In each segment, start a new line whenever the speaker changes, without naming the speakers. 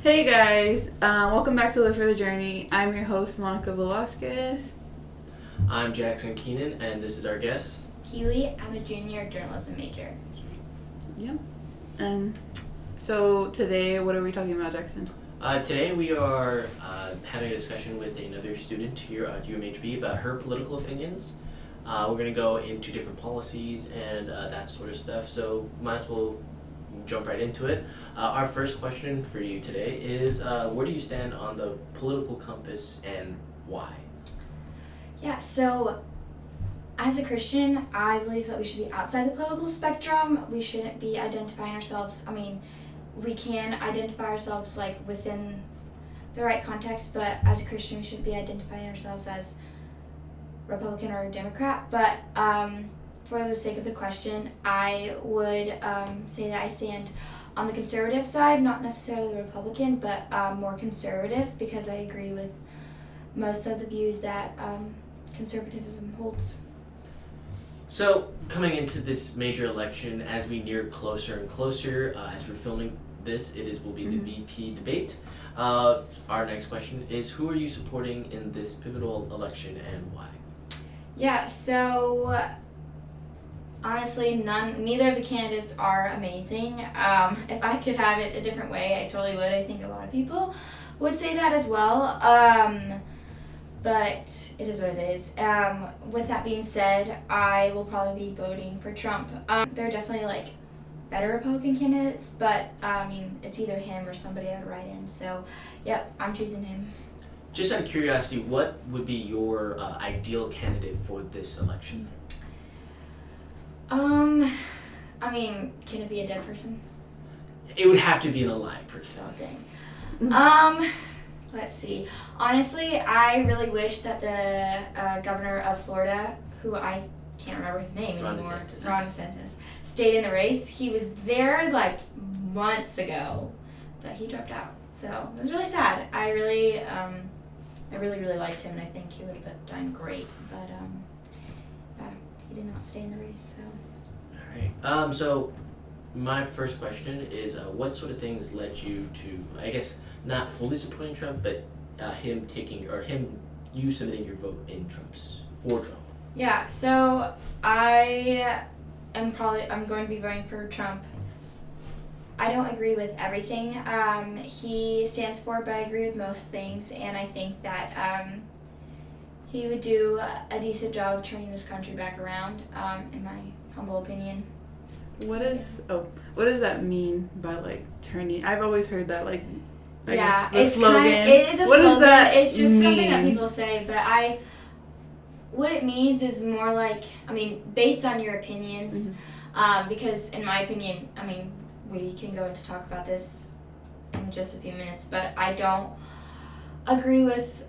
Hey guys, welcome back to Live for the Journey. I'm your host, Monica Velasquez.
I'm Jackson Keenan, and this is our guest.
Keely, I'm a junior journalism major.
Yep. And so today, what are we talking about, Jackson?
Today we are having a discussion with another student here at UMHB about her political opinions. We're going to go into different policies and that sort of stuff, so might as well jump right into it. Our first question for you today is, where do you stand on the political compass and why?
Yeah, so as a Christian, I believe that we should be outside the political spectrum. We shouldn't be identifying ourselves. We can identify ourselves like within the right context, but as a Christian, we shouldn't be identifying ourselves as Republican or Democrat. But for the sake of the question, I would say that I stand on the conservative side, not necessarily Republican, but more conservative, because I agree with most of the views that conservatism holds.
So, coming into this major election, as we near closer and closer, as we're filming this, will be the VP debate. Our next question is, who are you supporting in this pivotal election and why?
Yeah, so honestly, neither of the candidates are amazing. If I could have it a different way, I totally would. I think a lot of people would say that as well. But it is what it is. With that being said, I will probably be voting for Trump. There are definitely better Republican candidates, but it's either him or somebody I would write in. So, yep, I'm choosing him.
Just out of curiosity, what would be your ideal candidate for this election?
Can it be a dead person?
It would have to be an alive person.
Oh, dang. Let's see. Honestly, I really wish that the governor of Florida, who I can't remember his name anymore, Ron DeSantis, stayed in the race. He was there months ago, but he dropped out. So it was really sad. I really liked him, and I think he would have done great. But he did not stay in the race. So.
All right. So my first question is, what sort of things led you to, I guess, not fully supporting Trump, but you submitting your vote for Trump?
Yeah, so I'm going to be voting for Trump. I don't agree with everything he stands for, but I agree with most things, and I think that he would do a decent job of turning this country back around, in my humble opinion.
What does that mean by turning? I've always heard that I
yeah,
guess the slogan.
It is a
what
slogan.
Does that
it's just
mean?
Something that people say, but what it means is more based on your opinions, because in my opinion, we can go into talk about this in just a few minutes, but I don't agree with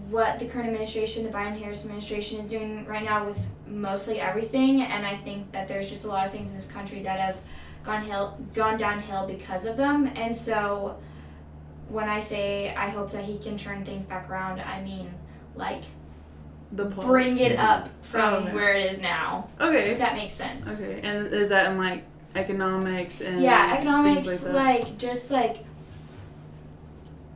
what the current administration, the Biden-Harris administration, is doing right now with mostly everything, and I think that there's just a lot of things in this country that have gone downhill because of them, and so when I say I hope that he can turn things back around, I mean bring it up from where it is now.
Okay.
If that makes sense.
Okay, and is that in economics and
economics,
things like that?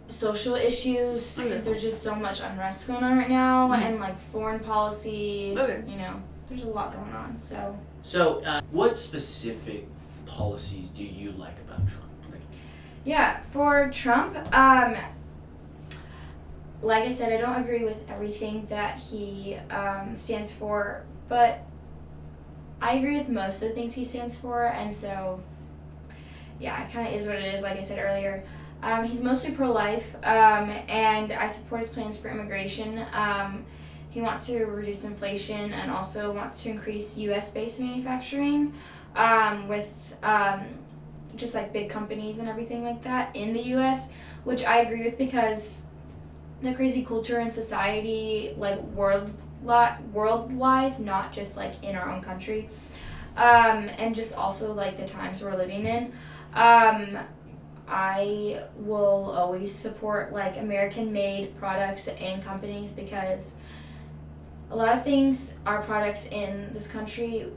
Social issues, because there's just so much unrest going on right now, and foreign policy.
Okay.
There's a lot going on.
So, what specific policies do you like about Trump?
Yeah, for Trump, like I said, I don't agree with everything that he stands for, but I agree with most of the things he stands for, and so, yeah, it kind of is what it is, like I said earlier. He's mostly pro-life, and I support his plans for immigration. He wants to reduce inflation and also wants to increase U.S.-based manufacturing with just big companies and everything like that in the U.S., which I agree with because the crazy culture in society, world-wise, not just in our own country, and just also the times we're living in. I will always support American-made products and companies, because a lot of things, our products in this country,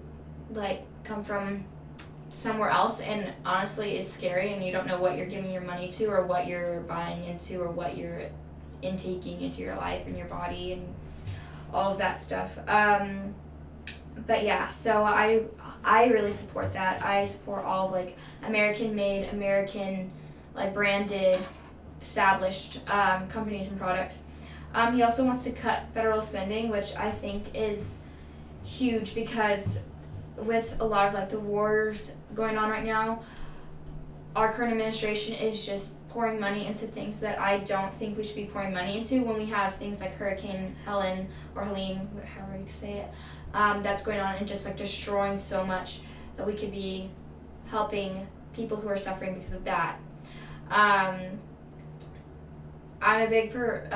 come from somewhere else, and honestly it's scary, and you don't know what you're giving your money to or what you're buying into or what you're intaking into your life and your body and all of that stuff. But yeah, so I really support that. I support all of like American made, American like branded, established companies and products. He also wants to cut federal spending, which I think is huge because with a lot of like the wars going on right now, our current administration is just pouring money into things that I don't think we should be pouring money into when we have things like Hurricane Helen or Helene, however you say it, that's going on and just like destroying so much that we could be helping people who are suffering because of that. I'm a big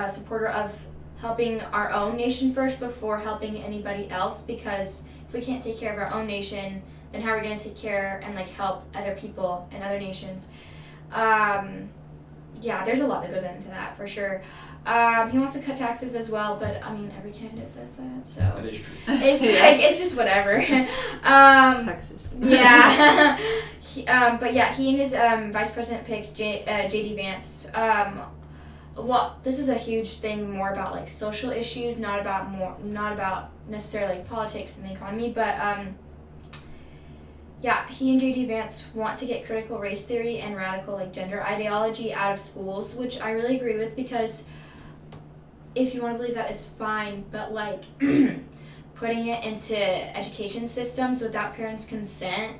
supporter of helping our own nation first before helping anybody else, because if we can't take care of our own nation, then how are we going to take care and like help other people and other nations? Yeah, there's a lot that goes into that for sure. He wants to cut taxes as well, but I mean every candidate says that, so
That is true.
it's like it's just whatever.
Texas.
Yeah. But yeah, he and his vice president pick J.D. Vance. Well, this is a huge thing more about like social issues, not about necessarily like politics and the economy, but yeah, he and J.D. Vance want to get critical race theory and radical like gender ideology out of schools, which I really agree with, because if you want to believe that, it's fine, but like putting it into education systems without parents' consent,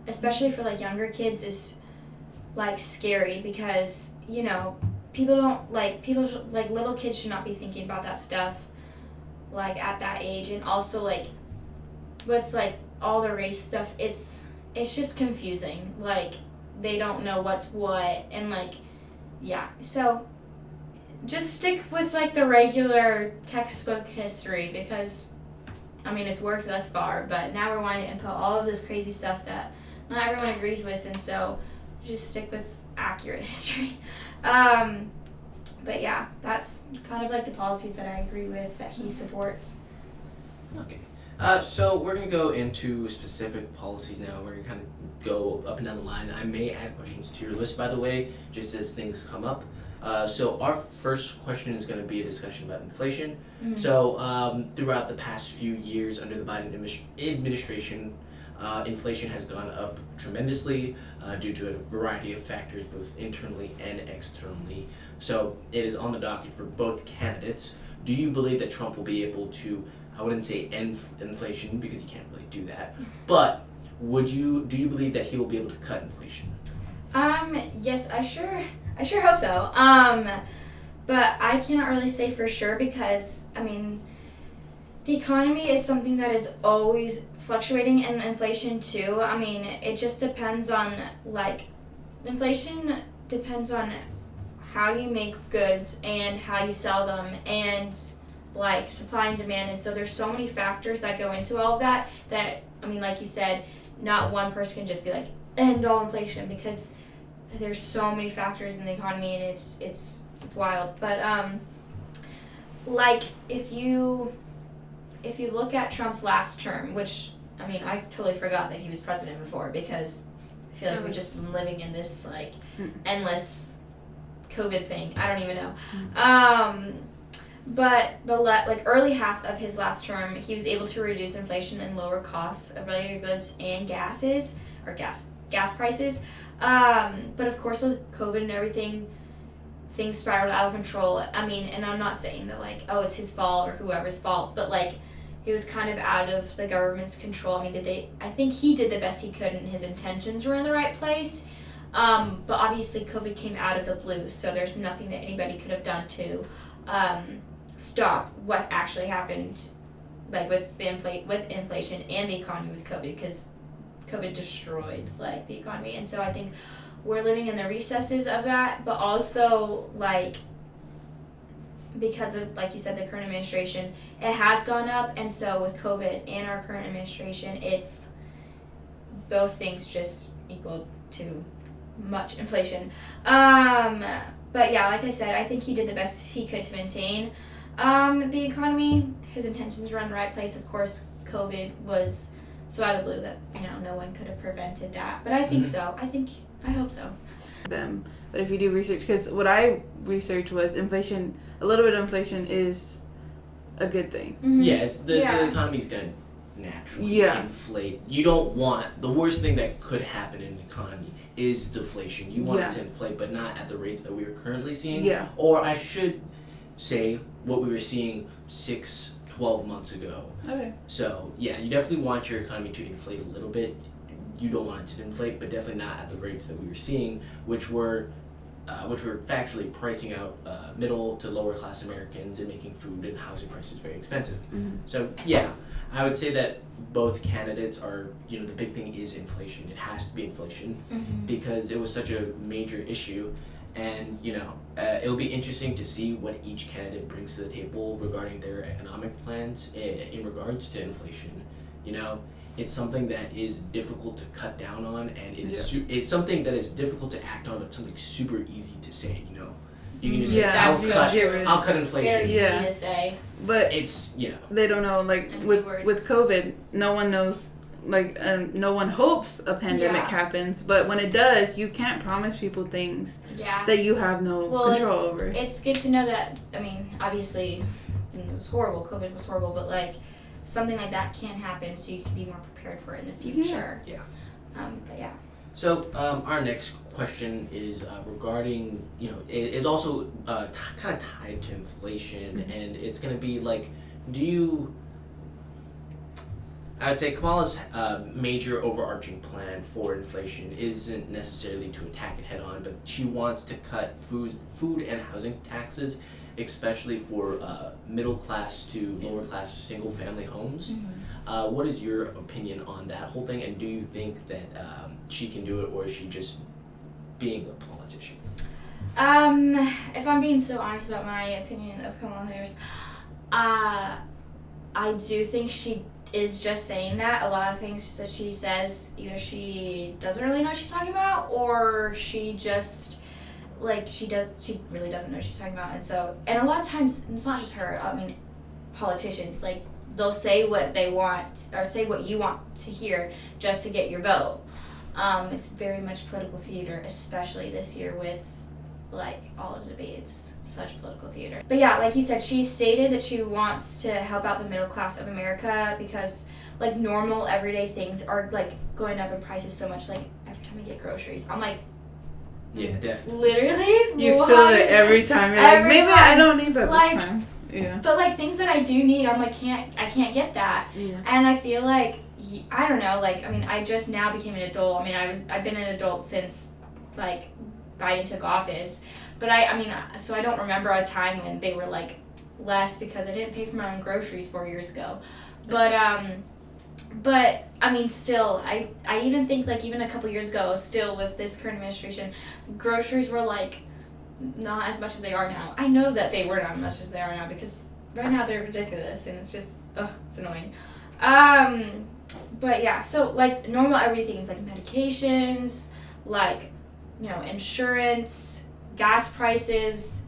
especially for like younger kids, is like scary, because you know little kids should not be thinking about that stuff like at that age. And also like with like all the race stuff, it's just confusing, like they don't know what's what, and like yeah, so just stick with like the regular textbook history, because I mean it's worked thus far, but now we're wanting to input all of this crazy stuff that not everyone agrees with, and so just stick with accurate history. But yeah, that's kind of like the policies that I agree with that he supports.
Okay. So we're going to go into specific policies now. We're going to kind of go up and down the line. I may add questions to your list, by the way, just as things come up. So our first question is going to be a discussion about inflation.
Mm-hmm.
So throughout the past few years under the Biden administration, inflation has gone up tremendously due to a variety of factors, both internally and externally. So it is on the docket for both candidates. Do you believe that Trump will be able to, I wouldn't say end inflation because you can't really do that, but do you believe that he will be able to cut inflation?
Yes, I sure hope so. But I cannot really say for sure, because I mean the economy is something that is always fluctuating, and inflation too. I mean, it just depends on like inflation depends on how you make goods and how you sell them, and like supply and demand. And so there's so many factors that go into all of that I mean, like you said, not one person can just be like end all inflation, because there's so many factors in the economy, and it's wild. But like if you look at Trump's last term, which I mean I totally forgot that he was president before, because I feel like we've just been living in this like endless COVID thing. I don't even know. But the early half of his last term, he was able to reduce inflation and lower costs of regular goods and gas prices. But of course with COVID and everything, things spiraled out of control. I mean, and I'm not saying that like, oh, it's his fault or whoever's fault, but like it was kind of out of the government's control. I mean, I think he did the best he could, and his intentions were in the right place. But obviously COVID came out of the blue, so there's nothing that anybody could have done to stop what actually happened, like with inflation and the economy with COVID, because COVID destroyed like the economy. And so I think we're living in the recesses of that, but also like because of, like you said, the current administration, it has gone up. And so with COVID and our current administration, it's both things just equal to much inflation. But yeah, like I said, I think he did the best he could to maintain the economy. His intentions were in the right place. Of course, COVID was so out of the blue that, no one could have prevented that. But I think so. I hope so.
Them. But if you do research, because what I researched was inflation, a little bit of inflation is a good thing.
Mm-hmm.
Yeah, it's the economy's gonna naturally inflate. You don't want, the worst thing that could happen in an economy is deflation. You want it to inflate, but not at the rates that we are currently seeing. Yeah. Or I should say what we were seeing 12 months ago. Okay. So yeah, you definitely want your economy to inflate a little bit. You don't want it to inflate, but definitely not at the rates that we were seeing, which were factually pricing out middle to lower class Americans and making food and housing prices very expensive. Mm-hmm. So yeah, I would say that both candidates are, the big thing is inflation. It has to be inflation because it was such a major issue. And, it'll be interesting to see what each candidate brings to the table regarding their economic plans in regards to inflation. It's something that is difficult to cut down on, and it's something that is difficult to act on, but something super easy to say, You can just say, I'll cut inflation.
Very easy to say.
But
it's,
they don't know, like, with COVID, no one knows, like, no one hopes a pandemic happens, but when it does, you can't promise people things that you have no control over.
It's good to know that, obviously, it was horrible, COVID was horrible, but, like, something like that can happen, so you can be more prepared for it in the future.
Yeah.
But yeah.
So our next question is regarding, is also kind of tied to inflation, and it's going to be like, I would say Kamala's major overarching plan for inflation isn't necessarily to attack it head on, but she wants to cut food and housing taxes, especially for middle class to lower class single family homes. Mm-hmm. What is your opinion on that whole thing, and do you think that she can do it, or is she just being a politician?
If I'm being so honest about my opinion of Kamala Harris, I do think she is just saying that. A lot of things that she says, either she doesn't really know what she's talking about, or she just she really doesn't know what she's talking about. And a lot of times it's not just her, politicians, like, they'll say what they want or say what you want to hear just to get your vote. It's very much political theater, especially this year with all of the debates, such political theater. But yeah, like you said, she stated that she wants to help out the middle class of America because normal everyday things are going up in prices so much. Every time I get groceries, I'm like,
yeah, definitely.
Literally,
you feel it every time. You're maybe time. I don't need that this time. Yeah.
But things that I do need, I'm I can't get that. Yeah. And I feel I don't know. I just now became an adult. I've been an adult since Biden took office, but so I don't remember a time when they were less because I didn't pay for my own groceries 4 years ago. But still, I even think even a couple years ago, still with this current administration, groceries were not as much as they are now. I know that they were not as much as they are now because right now they're ridiculous and it's just it's annoying. But yeah, so normal everything is medications, insurance, gas prices,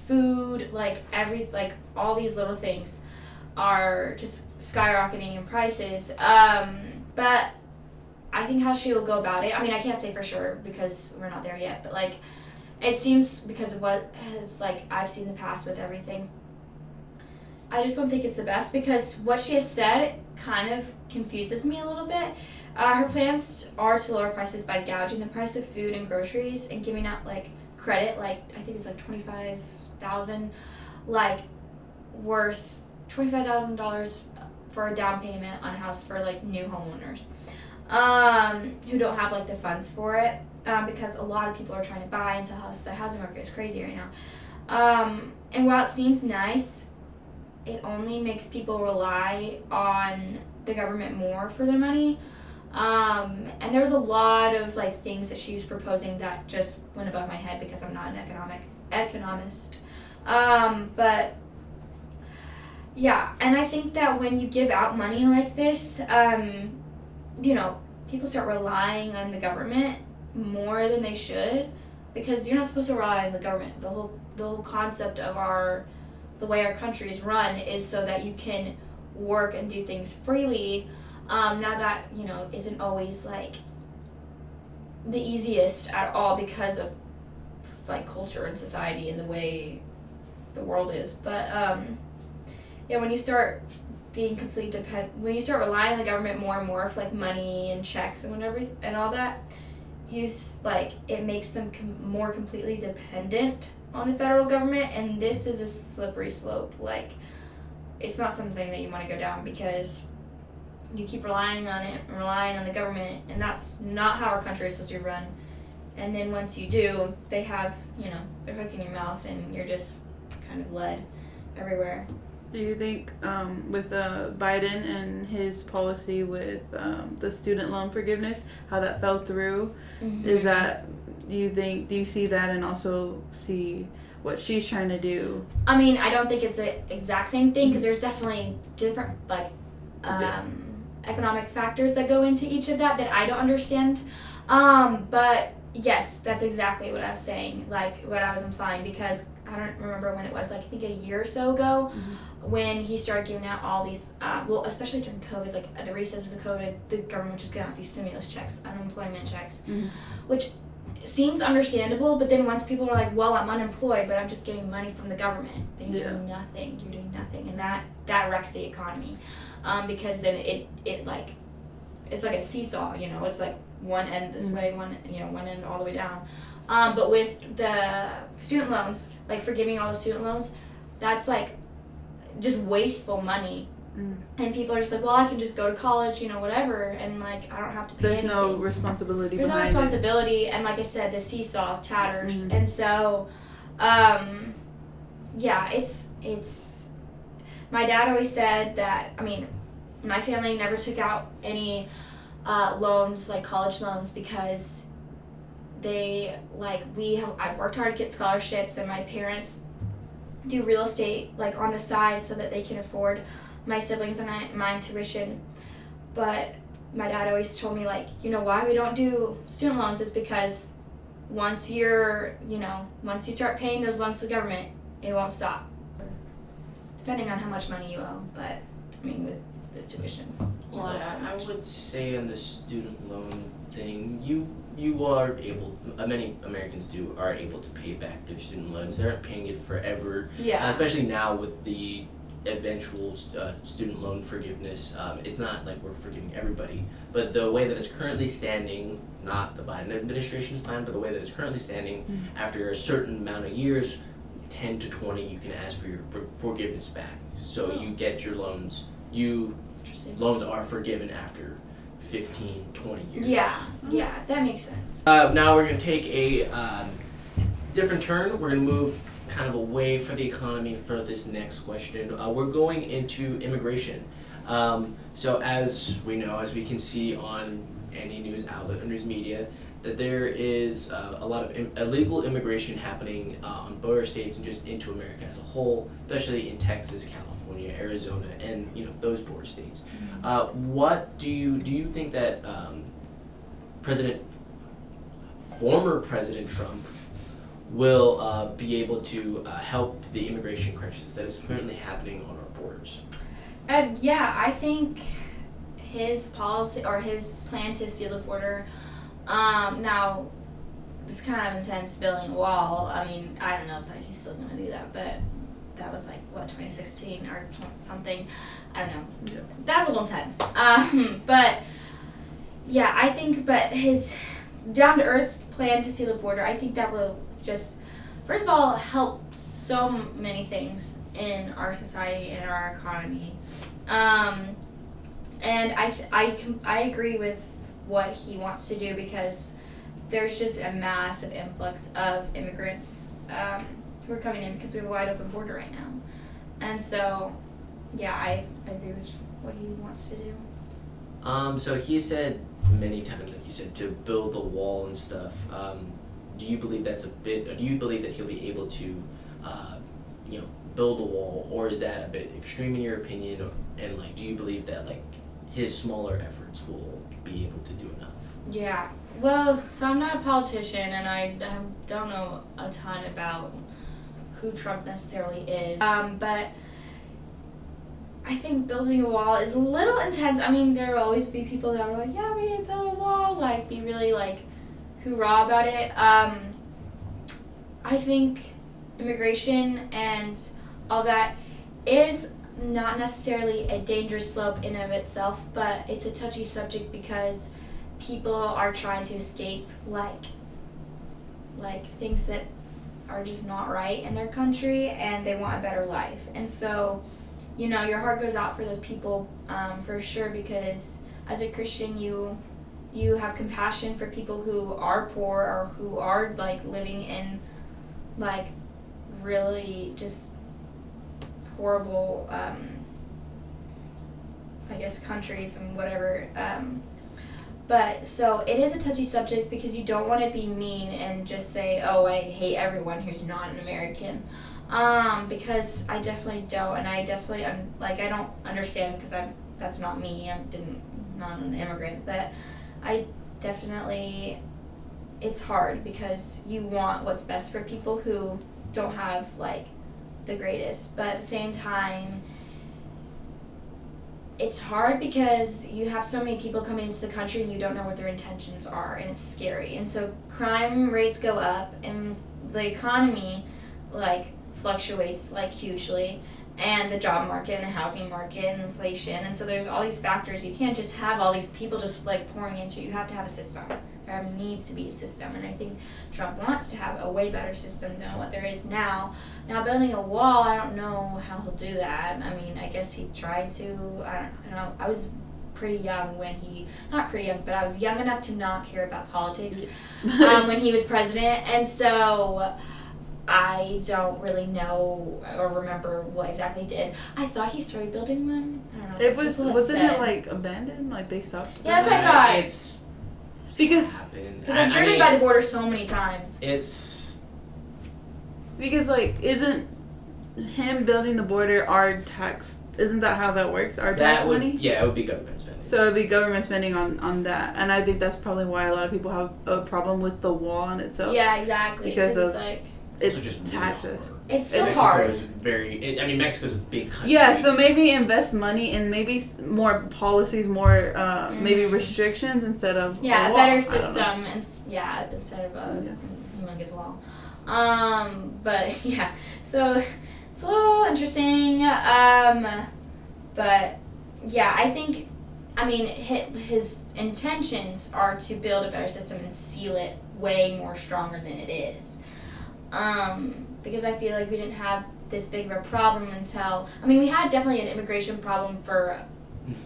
food, all these little things are just skyrocketing in prices. But I think how she will go about it, I can't say for sure because we're not there yet, but it seems because of what has I've seen in the past with everything, I just don't think it's the best because what she has said kind of confuses me a little bit. Her plans are to lower prices by gouging the price of food and groceries and giving out credit, I think it's $25,000, worth $25,000 for a down payment on a house for new homeowners who don't have the funds for it because a lot of people are trying to buy and sell houses. The housing market is crazy right now. And while it seems nice, it only makes people rely on the government more for their money. And there's a lot of things that she was proposing that just went above my head because I'm not an economist. But yeah, and I think that when you give out money like this, people start relying on the government more than they should because you're not supposed to rely on the government. The whole concept of the way our country is run is so that you can work and do things freely. Now that, isn't always, like, the easiest at all because of, like, culture and society and the way the world is. But, when you start being when you start relying on the government more and more for, like, money and checks and whatever and all that, it makes them more completely dependent on the federal government, and this is a slippery slope. Like, it's not something that you want to go down because you keep relying on it and relying on the government, and that's not how our country is supposed to be run. And then once you do, they have, they're hooking your mouth, and you're just kind of led everywhere.
Do you think with Biden and his policy with the student loan forgiveness, how that fell through, is that, do you see that and also see what she's trying to do?
I mean, I don't think it's the exact same thing because there's definitely different, like, economic factors that go into each of that I don't understand. But yes, that's exactly what I was saying, like what I was implying, because I don't remember when it was, like I think a year or so ago, when he started giving out all these, especially during COVID, like at the recesses of COVID, the government just gave out these stimulus checks, unemployment checks, which seems understandable, but then once people are like, well, I'm unemployed, but I'm just getting money from the government, then you're doing nothing, and that wrecks the economy, because then it like, it's like a seesaw, it's like one end this way, one end all the way down. But with the student loans, like forgiving all the student loans, that's like just wasteful money. And people are just like, well, I can just go to college, whatever, and like I don't have to pay anything.
No responsibility.
There's no responsibility, and like I said, the seesaw tatters, and so, it's. My dad always said that. I mean, my family never took out any loans, like college loans, because I've worked hard to get scholarships, and my parents do real estate like on the side so that they can afford my siblings and mine tuition. But my dad always told me, like, why we don't do student loans is because once you start paying those loans to the government, it won't stop. Depending on how much money you owe, but I mean with this tuition.
Well, I would say on the student loan thing, you are able, many Americans are able to pay back their student loans. They aren't paying it forever. Yeah. Especially now with the eventual student loan forgiveness. It's not like we're forgiving everybody, but the way that it's currently standing, not the Biden administration's plan, but the way that it's currently standing, after a certain amount of years, 10 to 20, you can ask for your forgiveness back. So you get your loans. Loans are forgiven after 15, 20 years.
Yeah, that makes sense.
Now we're going to take a different turn. We're going to move kind of away from the economy for this next question. We're going into immigration. So as we know, as we can see on any news outlet or news media, that there is a lot of illegal immigration happening on border states and just into America as a whole, especially in Texas, California, Arizona, and those border states. What do you think that former President Trump will be able to help the immigration crisis that is currently happening on our borders?
I think his policy or his plan to seal the border. Now, it's kind of intense building a wall. I mean, I don't know if he's still going to do that, but that was 2016 or something. I don't know. Yeah. That's a little intense. But I think, his down-to-earth plan to seal the border, I think that will just, first of all, help so many things in our society and our economy. And I agree with what he wants to do because there's just a massive influx of immigrants who are coming in because we have a wide open border right now. And so, I agree with what he wants to do.
So he said many times, like you said, to build a wall and stuff. Do you believe that's do you believe that he'll be able to, build a wall, or is that a bit extreme in your opinion? And do you believe that his smaller efforts will be able to do enough?
Yeah. Well, so I'm not a politician, and I don't know a ton about who Trump necessarily is. But I think building a wall is a little intense. I mean, there will always be people that are like, yeah, we need to build a wall, like, be really, like, hoorah about it. I think immigration and all that is not necessarily a dangerous slope in and of itself, but it's a touchy subject because people are trying to escape, like things that are just not right in their country, and they want a better life. And so, you know, your heart goes out for those people, for sure, because as a Christian, you have compassion for people who are poor or who are, like, living in, like, really just horrible, I guess, countries and whatever. But so it is a touchy subject because you don't want to be mean and just say, oh, I hate everyone who's not an American. Because I definitely don't, and I definitely, I don't understand because that's not me. I'm not an immigrant, but I definitely, it's hard because you want what's best for people who don't have, like, the greatest, but at the same time, it's hard because you have so many people coming into the country and you don't know what their intentions are, and it's scary. And so crime rates go up, and the economy, like, fluctuates, like, hugely, and the job market and the housing market and inflation. And so there's all these factors. You can't just have all these people just, like, pouring into you. You have to have a system. There needs to be a system, and I think Trump wants to have a way better system than what there is now. Now, building a wall, I don't know how he'll do that. I mean, I guess he tried to. I don't know. I was pretty young when not pretty young, but I was young enough to not care about politics when he was president, and so I don't really know or remember what exactly he did. I thought he started building one. I don't know.
Wasn't it, like, abandoned? Like, they stopped?
Yeah, that's what I thought.
It's
because
I've driven by the border so many times.
It's
because, like, isn't him building the border our tax? Isn't that how that works? Our tax money?
Yeah, it would be government spending.
So it would be government spending on that, and I think that's probably why a lot of people have a problem with the wall in itself.
Yeah, exactly.
Because of
it's like
it's
also just
taxes.
Really
it's so hard.
Mexico's a big country.
Yeah, so maybe invest money in maybe more policies, more maybe restrictions instead of
a better system, instead of a humongous wall. But yeah, so it's a little interesting. But yeah, I think, I mean, his intentions are to build a better system and seal it way more stronger than it is. Because I feel like we didn't have this big of a problem until, I mean, we had definitely an immigration problem for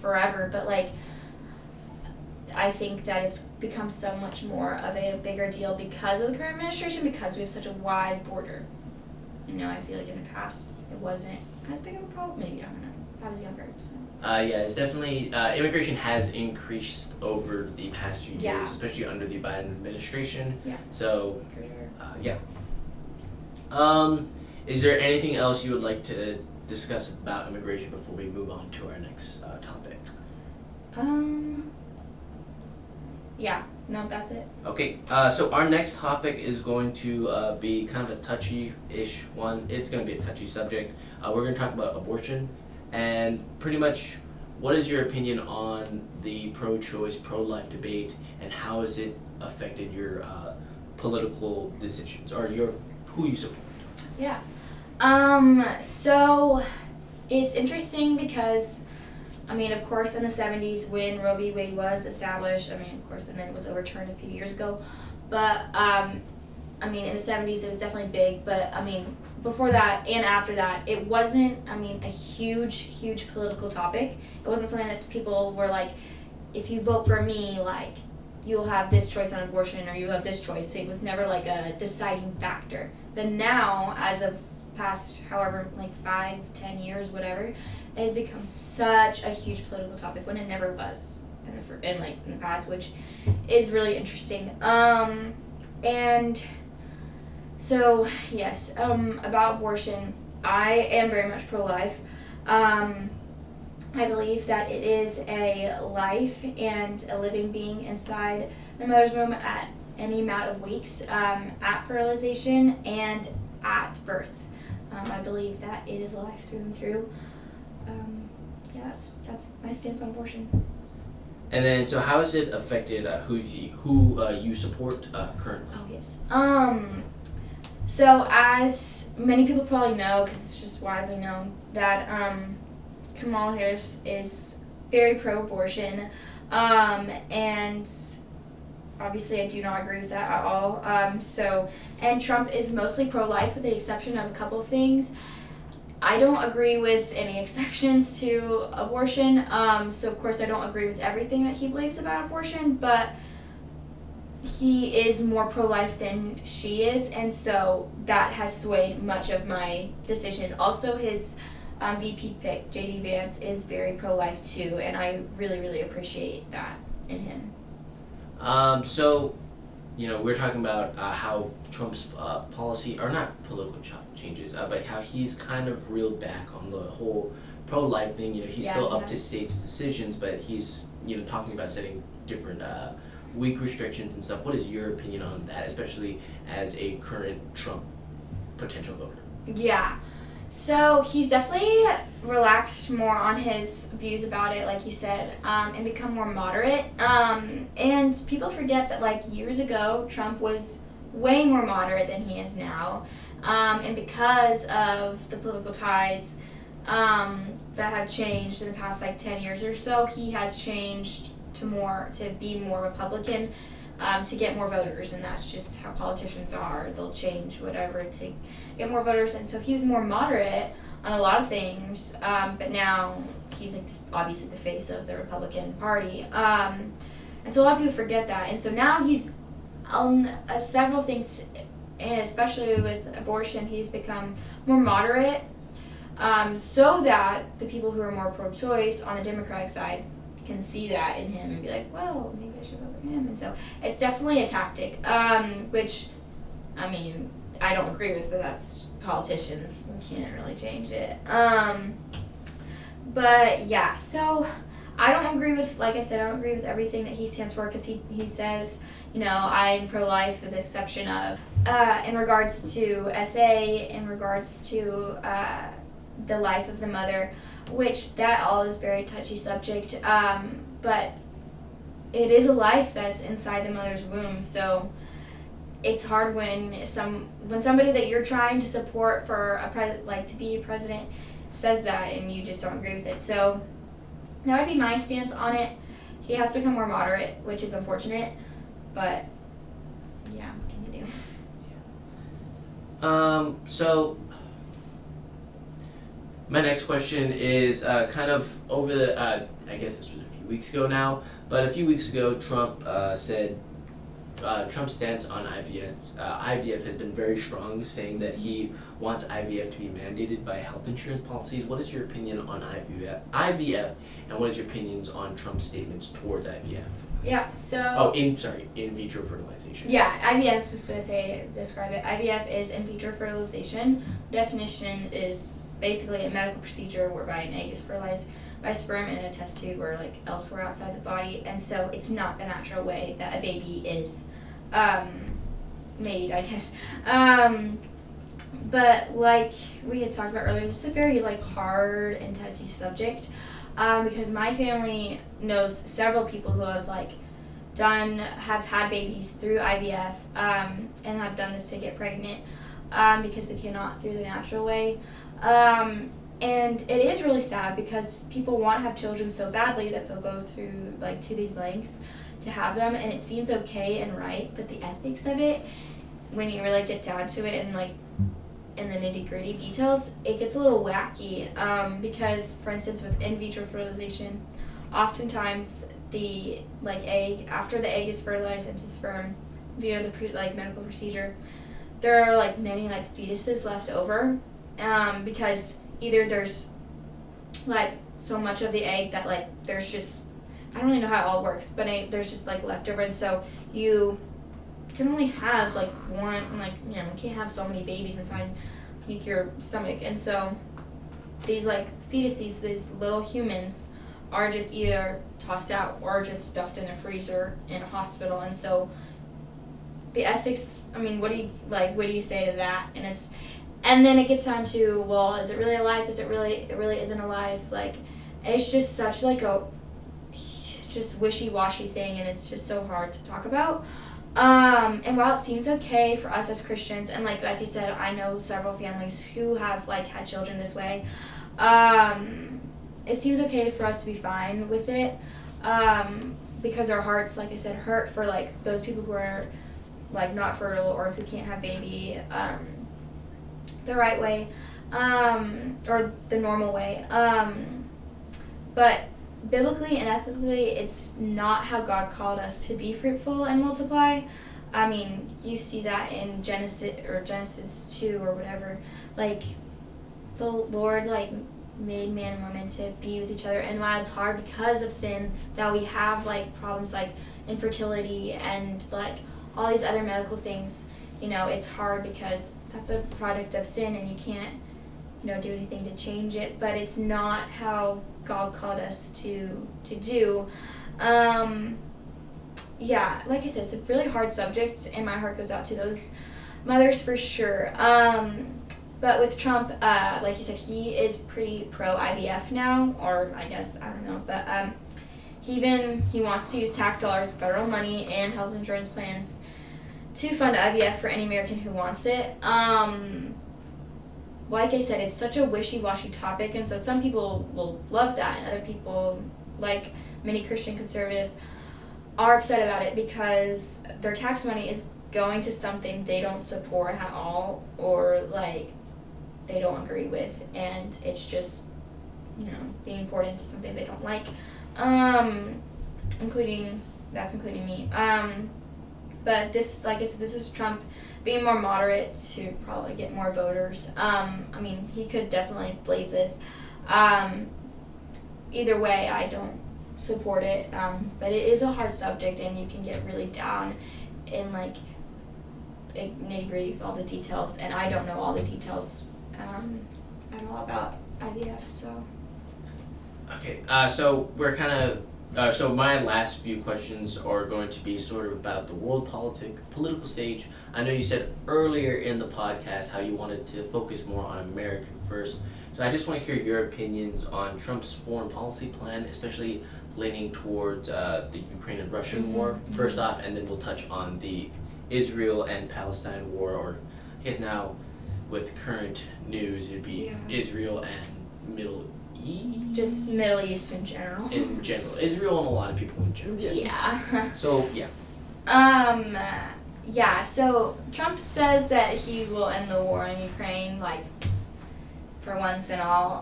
forever, but, like, I think that it's become so much more of a bigger deal because of the current administration, because we have such a wide border. You know, I feel like in the past it wasn't as big of a problem. Maybe, I don't know. I was younger, so.
It's definitely, immigration has increased over the past few years, especially under the Biden administration. Yeah. So, is there anything else you would like to discuss about immigration before we move on to our next topic?
Yeah, no, that's it.
Okay, so our next topic is going to be kind of a touchy-ish one. It's going to be a touchy subject. We're going to talk about abortion, and pretty much what is your opinion on the pro-choice, pro-life debate, and how has it affected your political decisions, or who you support?
Yeah. So it's interesting because, I mean, of course, in the 70s when Roe v. Wade was established, I mean, of course, and then it was overturned a few years ago, but, I mean, in the 70s it was definitely big, but, I mean, before that and after that, it wasn't, I mean, a huge political topic. It wasn't something that people were like, if you vote for me, like, you'll have this choice on abortion or you have this choice. It was never, like, a deciding factor. But now, as of past, however, like 5-10 years, whatever, it has become such a huge political topic when it never was in the past, which is really interesting. And so, yes, about abortion, I am very much pro-life. I believe that it is a life and a living being inside the mother's womb at any amount of weeks, at fertilization and at birth. I believe that it is a life through and through. that's my stance on abortion.
And then, so how has it affected who you support currently?
Oh, yes. So as many people probably know, because it's just widely known, that Kamala Harris is very pro-abortion, and obviously I do not agree with that at all. And Trump is mostly pro-life with the exception of a couple of things. I don't agree with any exceptions to abortion, so of course I don't agree with everything that he believes about abortion, but he is more pro-life than she is, and so that has swayed much of my decision. Also, his VP pick, J.D. Vance, is very pro-life too, and I really, really appreciate that in him.
So, we're talking about how Trump's policy, or not political changes, but how he's kind of reeled back on the whole pro-life thing. He's still up to states' decisions, but he's, talking about setting different weak restrictions and stuff. What is your opinion on that, especially as a current Trump potential voter?
Yeah. So he's definitely relaxed more on his views about it, like you said, and become more moderate. And people forget that, like, years ago, Trump was way more moderate than he is now. And because of the political tides that have changed in the past, 10 years or so, he has changed to be more Republican, to get more voters, and that's just how politicians are. They'll change whatever to get more voters, and so he was more moderate on a lot of things, but now he's obviously the face of the Republican Party, and so a lot of people forget that, and so now he's on several things, and especially with abortion, he's become more moderate, so that the people who are more pro-choice on the Democratic side can see that in him and be like, well, maybe I should vote for him. And so it's definitely a tactic, which, I mean, I don't agree with, but that's politicians. You can't really change it. But yeah, so I don't agree with, like I said, I don't agree with everything that he stands for, because he says, I'm pro-life with the exception of, in regards to SA, in regards to the life of the mother, which that all is very touchy subject, but it is a life that's inside the mother's womb, so it's hard when somebody that you're trying to support for to be president says that and you just don't agree with it. So that would be my stance on it. He has become more moderate, which is unfortunate, but yeah, what can you do?
So my next question is kind of over the, I guess this was a few weeks ago now, but a few weeks ago Trump said Trump's stance on IVF. IVF has been very strong, saying that he wants IVF to be mandated by health insurance policies. What is your opinion on IVF, and what is your opinions on Trump's statements towards IVF?
Yeah, so...
in vitro fertilization.
Yeah, IVF is just going to describe it. IVF is in vitro fertilization. Definition is basically a medical procedure whereby an egg is fertilized by sperm in a test tube or elsewhere outside the body, and so it's not the natural way that a baby is made, I guess. But like we had talked about earlier, it's a very hard and touchy subject, because my family knows several people who have have had babies through IVF, and have done this to get pregnant, because they cannot through the natural way. And it is really sad because people want to have children so badly that they'll go through to these lengths to have them, and it seems okay and right, but the ethics of it, when you really get down to it and in the nitty-gritty details, it gets a little wacky, because for instance with in vitro fertilization, oftentimes the egg, after the egg is fertilized into sperm via the medical procedure, there are many fetuses left over, because either there's so much of the egg that there's just, I don't really know how it all works, but there's just leftover, and so you can only have one, you can't have so many babies inside your stomach, and so these fetuses, these little humans, are just either tossed out or just stuffed in a freezer in a hospital, and so the ethics, I mean, what do you say to that? And then it gets down to, well, is it really a life? It really isn't a life. It's just such like a just wishy-washy thing, and it's just so hard to talk about. And while it seems okay for us as Christians, and like I said, I know several families who have like had children this way, it seems okay for us to be fine with it, because our hearts, like I said, hurt for like those people who are like not fertile or who can't have baby the right way, or the normal way. But biblically and ethically, it's not how God called us to be fruitful and multiply. I mean, you see that in Genesis 2 or whatever. Like, the Lord, like, made man and woman to be with each other. And while it's hard because of sin that we have, like, problems like infertility and, like, all these other medical things, you know, it's hard because that's a product of sin and you can't, you know, do anything to change it. But it's not how God called us to do. Yeah, like I said, it's a really hard subject, and my heart goes out to those mothers for sure. But with Trump, like you said, he is pretty pro-IVF now, or I guess, I don't know, but he wants to use tax dollars, federal money, and health insurance plans to fund IVF for any American who wants it. Like I said, it's such a wishy-washy topic, and so some people will love that, and other people, like many Christian conservatives, are upset about it because their tax money is going to something they don't support at all, or like they don't agree with, and it's just, you know, being poured into something they don't like, including me. But this, like I said, this is Trump being more moderate to probably get more voters. I mean, he could definitely believe this. Either way, I don't support it. But it is a hard subject, and you can get really down in like nitty-gritty with all the details. And I don't know all the details at all about IVF. So.
Okay. So we're kind of. So my last few questions are going to be sort of about the world political stage. I know you said earlier in the podcast how you wanted to focus more on America first. So I just want to hear your opinions on Trump's foreign policy plan, especially leaning towards the Ukraine and Russian war, first off, and then we'll touch on the Israel and Palestine war, or I guess now with current news it'd be Israel and Middle East?
Just Middle East in general.
In general. Israel and a lot of people in general.
Yeah.
So, yeah.
Yeah, so Trump says that he will end the war in Ukraine, like, for once and all.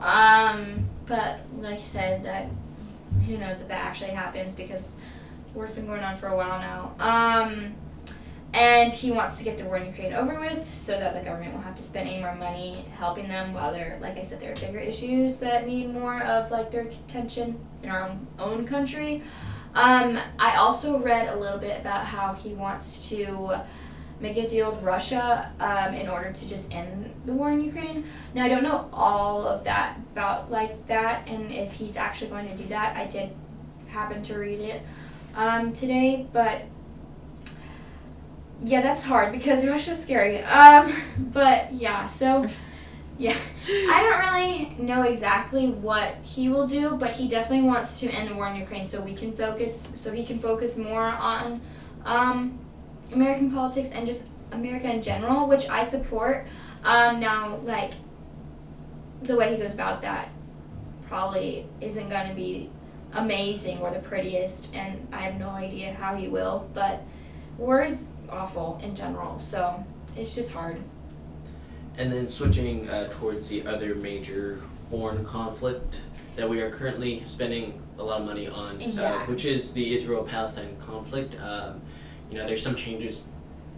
But, like I said, that who knows if that actually happens, because the war's been going on for a while now. And he wants to get the war in Ukraine over with so that the government won't have to spend any more money helping them, while there, like I said, there are bigger issues that need more of like their attention in our own country. I also read a little bit about how he wants to make a deal with Russia in order to just end the war in Ukraine. Now, I don't know all of that about like that, and if he's actually going to do that. I did happen to read it today, but yeah, that's hard because Russia's scary. But yeah, so yeah, I don't really know exactly what he will do, but he definitely wants to end the war in Ukraine so he can focus more on American politics and just America in general, which I support. Now, like, the way he goes about that probably isn't going to be amazing or the prettiest, and I have no idea how he will, but war is awful in general, so it's just hard.
And then switching towards the other major foreign conflict that we are currently spending a lot of money on, which is the Israel-Palestine conflict. There's some changes.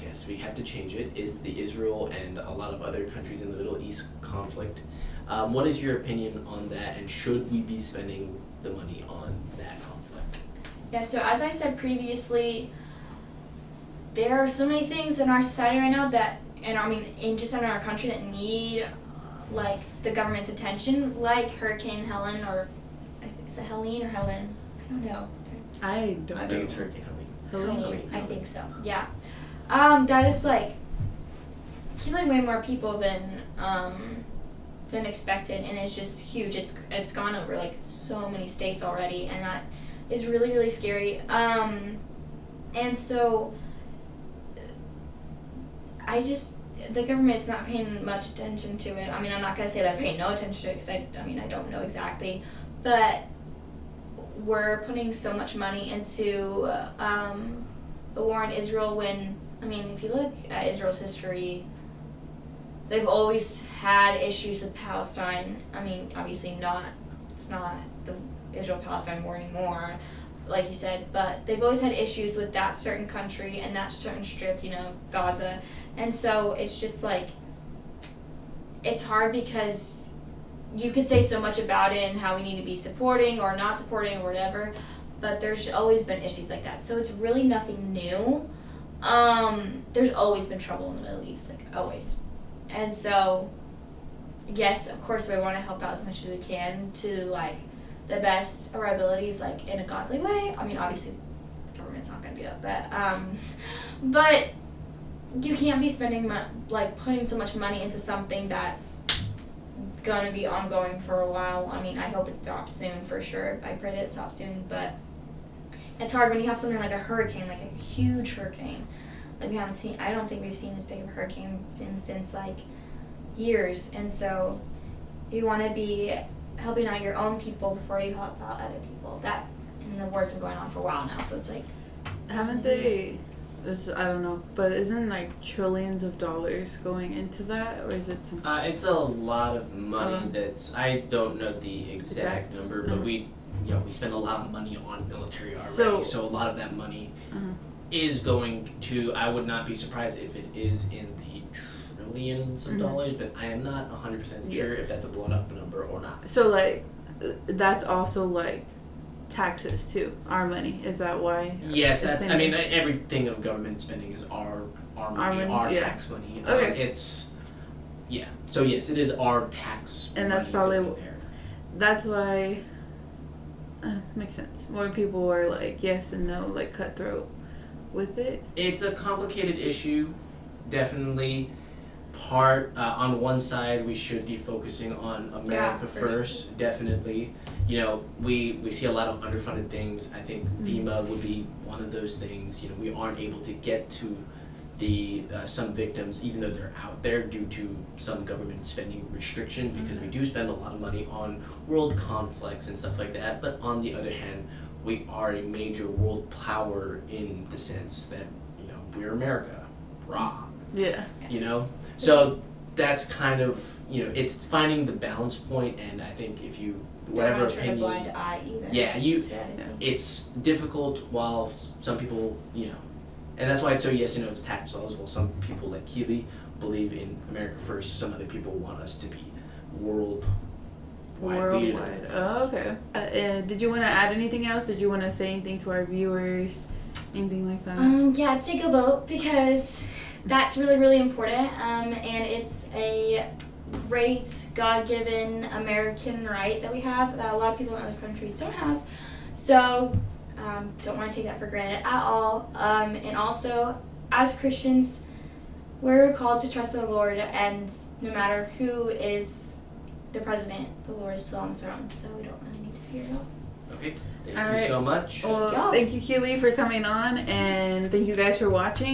Yes, we have to change it. Is the Israel and a lot of other countries in the Middle East conflict. What is your opinion on that, and should we be spending the money on that conflict?
Yeah, so as I said previously, there are so many things in our society right now in our country that need, like, the government's attention, like Hurricane Helen, or is it Helene or Helen? I don't know.
I
think it's Hurricane
Helene. I think so. Yeah. That is like killing way more people than than expected, and it's just huge. It's gone over like so many states already, and that is really, really scary. And so the government's not paying much attention to it. I mean, I'm not going to say they're paying no attention to it because I don't know exactly. But we're putting so much money into the war in Israel when, I mean, if you look at Israel's history, they've always had issues with Palestine. I mean, obviously it's not the Israel-Palestine war anymore, like you said, but they've always had issues with that certain country and that certain strip, Gaza. And so it's just like, it's hard because you could say so much about it and how we need to be supporting or not supporting or whatever, but there's always been issues like that. So it's really nothing new. There's always been trouble in the Middle East, like always. And so, yes, of course we want to help out as much as we can to like the best of our abilities, like in a godly way. I mean, obviously the government's not going to do that, but you can't be spending putting so much money into something that's going to be ongoing for a while. I mean, I hope it stops soon for sure. I pray that it stops soon, but it's hard when you have something like a hurricane, like a huge hurricane. Like I don't think we've seen this big of a hurricane since like years, and so you want to be helping out your own people before you help out other people. And the war's been going on for a while now, so it's like,
haven't they? I don't know, but isn't like trillions of dollars going into that, or is it something?
It's a lot of money. I don't know the exact number, but we spend a lot of money on military already, so a lot of that money is going to. I would not be surprised if it is in the trillions of dollars, but I am not 100% sure if that's a blown up number or not.
So like, that's also like taxes too. Our money, is that why?
Yes, I mean, everything of government spending is our money, our tax money.
Okay.
So yes, it is our tax.
And that's probably that's why. Makes sense. More people are like yes and no, like cutthroat with it.
It's a complicated issue, definitely. On one side, we should be focusing on America first, sure. Definitely. We see a lot of underfunded things. I think FEMA would be one of those things. We aren't able to get to the some victims, even though they're out there due to some government spending restrictions, because we do spend a lot of money on world conflicts and stuff like that. But on the other hand, we are a major world power in the sense that we're America, rah.
Yeah.
So that's kind of it's finding the balance point, and I think if you whatever opinion.
Don't want to turn a blind eye either.
Yeah, it's difficult while some people and that's why it's so it's tax laws. Well, some people like Keely believe in America first. Some other people want us to be worldwide.
Oh, okay. Did you want to add anything else? Did you want to say anything to our viewers? Anything like that?
Yeah, I'd say go vote because that's really, really important. And it's a great God-given American right that we have that a lot of people in other countries don't have. So don't want to take that for granted at all. And also, as Christians, we're called to trust in the Lord, and no matter who is the president, the Lord is still on the throne, so we don't really need to fear at all.
Okay, thank you so much.
Well, thank you, Keely, for coming on, and thank you guys for watching.